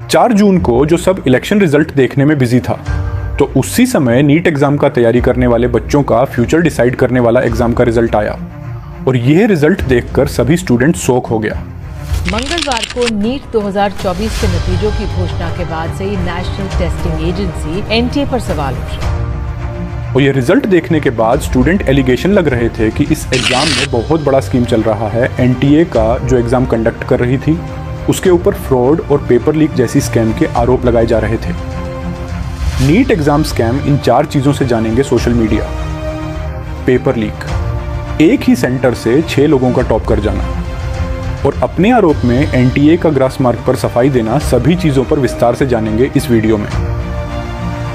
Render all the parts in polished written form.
4 जून को जो सब इलेक्शन रिजल्ट देखने में बिजी था, तो उसी समय नीट एग्जाम का तैयारी करने वाले बच्चों का फ्यूचर डिसाइड करने वाला एग्जाम का रिजल्ट आया और यह रिजल्ट देखकर सभी स्टूडेंट शॉक हो गया। मंगलवार को नीट 2024 के नतीजों की घोषणा के बाद से ही नेशनल टेस्टिंग एजेंसी एनटीए पर सवाल उठे और ये रिजल्ट देखने के बाद स्टूडेंट एलिगेशन लग रहे थे कि इस एग्जाम में बहुत बड़ा स्कीम चल रहा है। एनटीए का जो एग्जाम कंडक्ट कर रही थी उसके ऊपर फ्रॉड और पेपर लीक जैसी स्कैम के आरोप लगाए जा रहे थे। नीट एग्जाम स्कैम इन 4 चीजों से जानेंगे सोशल मीडिया। पेपर लीक, एक ही सेंटर से 6 लोगों का टॉप कर जाना और अपने आरोप में एनटीए का ग्रास मार्क पर सफाई देना, सभी चीजों पर विस्तार से जानेंगे इस वीडियो में।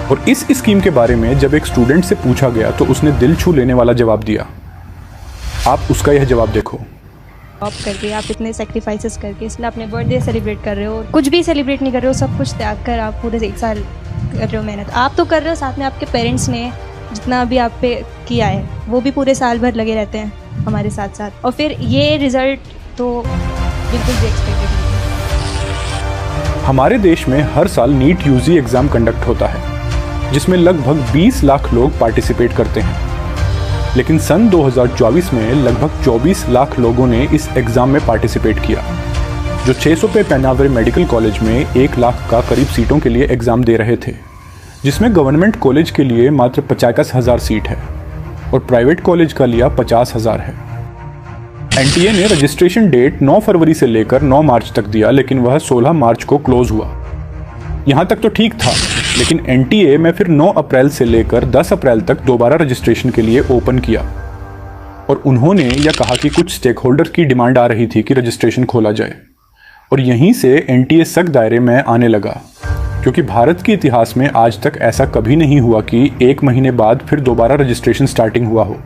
और इस स्कीम के बारे में जब एक स्टूडेंट से पूछा गया तो उसने दिल छू लेने वाला जवाब दिया। आप उसका यह जवाब देखो। जॉब करके आप इतने सेक्रीफाइसेस करके इसलिए अपने बर्थडे सेलिब्रेट कर रहे हो, कुछ भी सेलिब्रेट नहीं कर रहे हो, सब कुछ त्याग कर आप पूरे 1 साल कर रहे हो मेहनत। आप तो कर रहे हो, साथ में आपके पेरेंट्स ने जितना भी आप पे किया है वो भी पूरे साल भर लगे रहते हैं हमारे साथ साथ, और फिर ये रिजल्ट तो बिल्कुल भी एक्सपेक्टेड नहीं। हमारे देश में हर साल नीट यूजी एग्जाम कंडक्ट होता है जिसमें लगभग 20 लाख लोग पार्टिसिपेट करते हैं, लेकिन सन 2024 में लगभग 24 लाख लोगों ने इस एग्जाम में पार्टिसिपेट किया, जो 600 पे पैनावरे मेडिकल कॉलेज में 1 लाख का करीब सीटों के लिए एग्जाम दे रहे थे, जिसमें गवर्नमेंट कॉलेज के लिए मात्र 50,000 सीट है और प्राइवेट कॉलेज का लिया 50,000 है। एनटीए ने रजिस्ट्रेशन डेट 9 फरवरी से लेकर 9 मार्च तक दिया, लेकिन वह 16 मार्च को क्लोज हुआ। यहाँ तक तो ठीक था, लेकिन एनटीए में फिर 9 अप्रैल से लेकर 10 अप्रैल तक दोबारा रजिस्ट्रेशन के लिए ओपन किया और उन्होंने यह कहा कि कुछ स्टेक होल्डर की डिमांड आ रही थी कि रजिस्ट्रेशन खोला जाए, और यहीं से एनटीए सख्त दायरे में आने लगा, क्योंकि भारत के इतिहास में आज तक ऐसा कभी नहीं हुआ कि 1 महीने बाद फिर दोबारा रजिस्ट्रेशन स्टार्टिंग हुआ हो।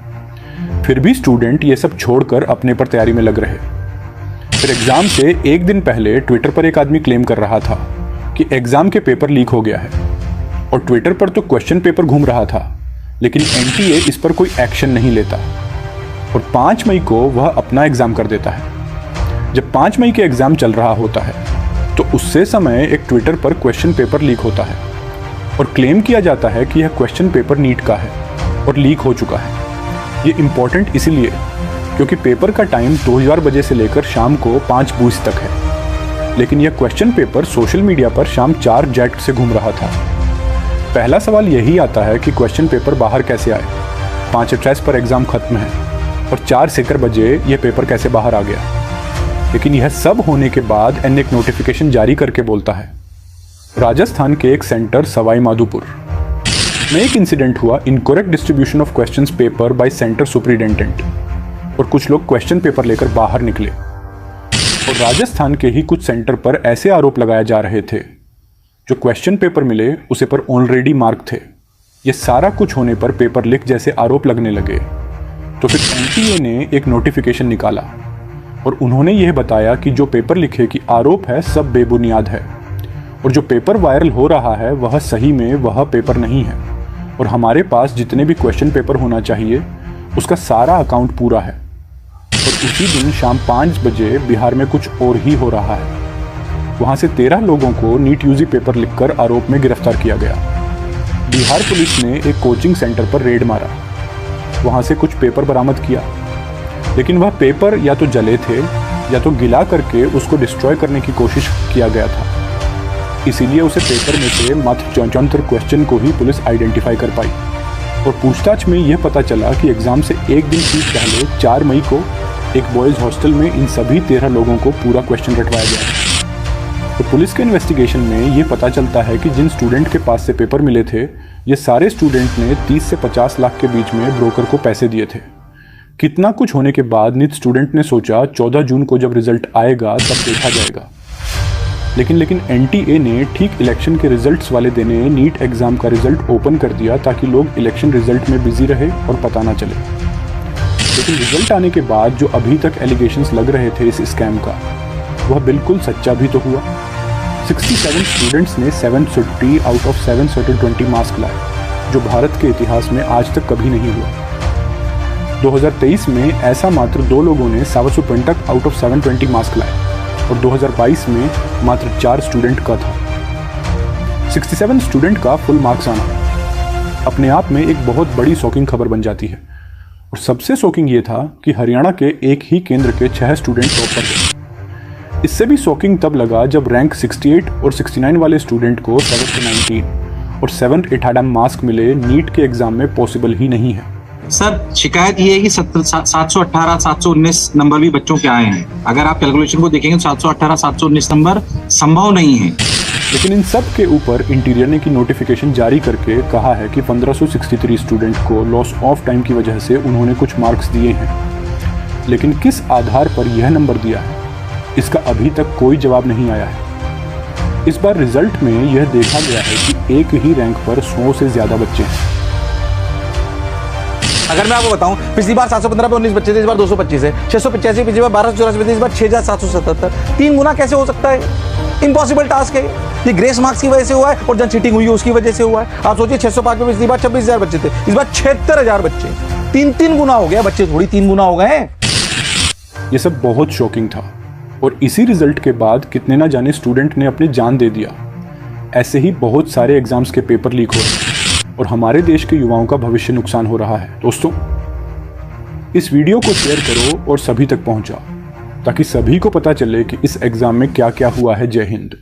फिर भी स्टूडेंट ये सब छोड़कर अपने पर तैयारी में लग रहे। फिर एग्जाम से 1 दिन पहले ट्विटर पर एक आदमी क्लेम कर रहा था कि एग्जाम के पेपर लीक हो गया है, और ट्विटर पर तो क्वेश्चन पेपर घूम रहा था, लेकिन एनटीए इस पर कोई एक्शन नहीं लेता और 5 मई को वह अपना एग्जाम कर देता है। जब 5 मई के एग्जाम चल रहा होता है तो उससे समय एक ट्विटर पर क्वेश्चन पेपर लीक होता है और क्लेम किया जाता है कि यह क्वेश्चन पेपर नीट का है और लीक हो चुका है। ये इम्पोर्टेंट इसलिए क्योंकि पेपर का टाइम 2000 बजे से लेकर शाम को 5 बजे तक है, लेकिन यह क्वेश्चन पेपर सोशल मीडिया पर शाम 4 जेट से घूम रहा था। पहला सवाल यही आता है कि क्वेश्चन पेपर बाहर कैसे आए, 5 अट्ठाईस पर एग्जाम खत्म है और 4 सेकर बजे यह पेपर कैसे बाहर आ गया। लेकिन यह सब होने के बाद एन एक नोटिफिकेशन जारी करके बोलता है, राजस्थान के एक सेंटर सवाई माधोपुर में एक इंसिडेंट हुआ, incorrect distribution of questions paper bye centre superintendent, और कुछ लोग क्वेश्चन पेपर लेकर बाहर निकले और राजस्थान के ही कुछ सेंटर पर ऐसे आरोप लगाए जा रहे थे जो क्वेश्चन पेपर मिले उसे पर ऑलरेडी मार्क थे। ये सारा कुछ होने पर पेपर लीक जैसे आरोप लगने लगे, तो फिर एनटीए ने एक नोटिफिकेशन निकाला और उन्होंने यह बताया कि जो पेपर लिखे की आरोप है सब बेबुनियाद है और जो पेपर वायरल हो रहा है वह सही में वह पेपर नहीं है, और हमारे पास जितने भी क्वेश्चन पेपर होना चाहिए उसका सारा अकाउंट पूरा है। और उसी दिन शाम 5 बजे बिहार में कुछ और ही हो रहा है। वहां से 13 लोगों को नीट यूजी पेपर लिखकर आरोप में गिरफ्तार किया गया। बिहार पुलिस ने एक कोचिंग सेंटर पर रेड मारा, वहां से कुछ पेपर बरामद किया, लेकिन वह पेपर या तो जले थे या तो गिला करके उसको डिस्ट्रॉय करने की कोशिश किया गया था। इसीलिए उसे पेपर में से मात्र 74 क्वेश्चन को ही पुलिस आइडेंटिफाई कर पाई और पूछताछ में यह पता चला कि एग्जाम से 1 दिन ठीक पहले 4 मई को एक बॉयज हॉस्टल में इन सभी 13 लोगों को पूरा क्वेश्चन रटवाया गया। तो पुलिस के इन्वेस्टिगेशन में ये पता चलता है कि जिन स्टूडेंट के पास से पेपर मिले थे, ये सारे स्टूडेंट ने 30 से 50 लाख के बीच में ब्रोकर को पैसे दिए थे। कितना कुछ होने के बाद नीट स्टूडेंट ने सोचा 14 जून को जब रिजल्ट आएगा तब देखा जाएगा, लेकिन एनटीए ने ठीक इलेक्शन के रिजल्ट्स वाले दिन नीट एग्जाम का रिजल्ट ओपन कर दिया ताकि लोग इलेक्शन रिजल्ट में बिजी रहे और पता ना चले। लेकिन रिजल्ट आने के बाद जो अभी तक एलिगेशंस लग रहे थे इस स्कैम का, वह बिल्कुल सच्चा भी तो हुआ। 67 स्टूडेंट्स ने 750 आउट ऑफ 720 मार्क्स लाए, जो भारत के इतिहास में आज तक कभी नहीं हुआ। 2023 में ऐसा मात्र 2 लोगों ने 720 आउट ऑफ 720 मार्क्स लाए और 2022 में मात्र 4 स्टूडेंट का था। 67 स्टूडेंट का फुल मार्क्स आना अपने आप में एक बहुत बड़ी शॉकिंग खबर बन जाती है। और सबसे शॉकिंग ये था कि हरियाणा के एक ही केंद्र के 6 स्टूडेंट टॉप पर गए। इससे भी शॉकिंग तब लगा जब रैंक 68 और 69 वाले स्टूडेंट को 7 से 19 और 7th 8 मार्क्स मिले नीट के एग्जाम में पॉसिबल ही नहीं है। सर शिकायत ये है कि 718 719 नंबर भी बच्चों के आए हैं। अगर आप कैलकुलेशन को देखेंगे तो 718 719 नंबर संभव नहीं है। लेकिन इन सब के ऊपर इंटीरियर ने की नोटिफिकेशन जारी करके कहा है कि 1563 स्टूडेंट को लॉस ऑफ टाइम की वजह से उन्होंने कुछ मार्क्स दिए हैं। लेकिन किस आधार पर यह नंबर दिया है, इसका अभी तक कोई जवाब नहीं आया है। इस बार रिजल्ट में यह देखा गया है कि एक ही रैंक पर 100 से ज्यादा बच्चे हैं। अगर मैं आपको बताऊं, पिछली बार 715 पे 19 बच्चे थे, इस बार 225 है। 685 पिछली बार 1284 थे, इस बार 6777। 3 गुना कैसे हो सकता है? इम्पॉसिबल टास्क है। ये ग्रेस मार्क्स की वजह से हुआ है और जन चीटिंग हुई है उसकी वजह से हुआ है। आप सोचिए 605 में पिछली बार 26,000 बच्चे थे, इस बार 76,000 बच्चे। 3 गुना हो गया। बच्चे थोड़ी 3 गुना हो गए। ये सब बहुत शॉकिंग था और इसी रिजल्ट के बाद कितने ना जाने स्टूडेंट ने अपनी जान दे दिया। ऐसे ही बहुत सारे एग्जाम्स के पेपर लीक हो रहे हैं और हमारे देश के युवाओं का भविष्य नुकसान हो रहा है। दोस्तों, इस वीडियो को शेयर करो और सभी तक पहुंचाओ ताकि सभी को पता चले कि इस एग्जाम में क्या क्या हुआ है। जय हिंद।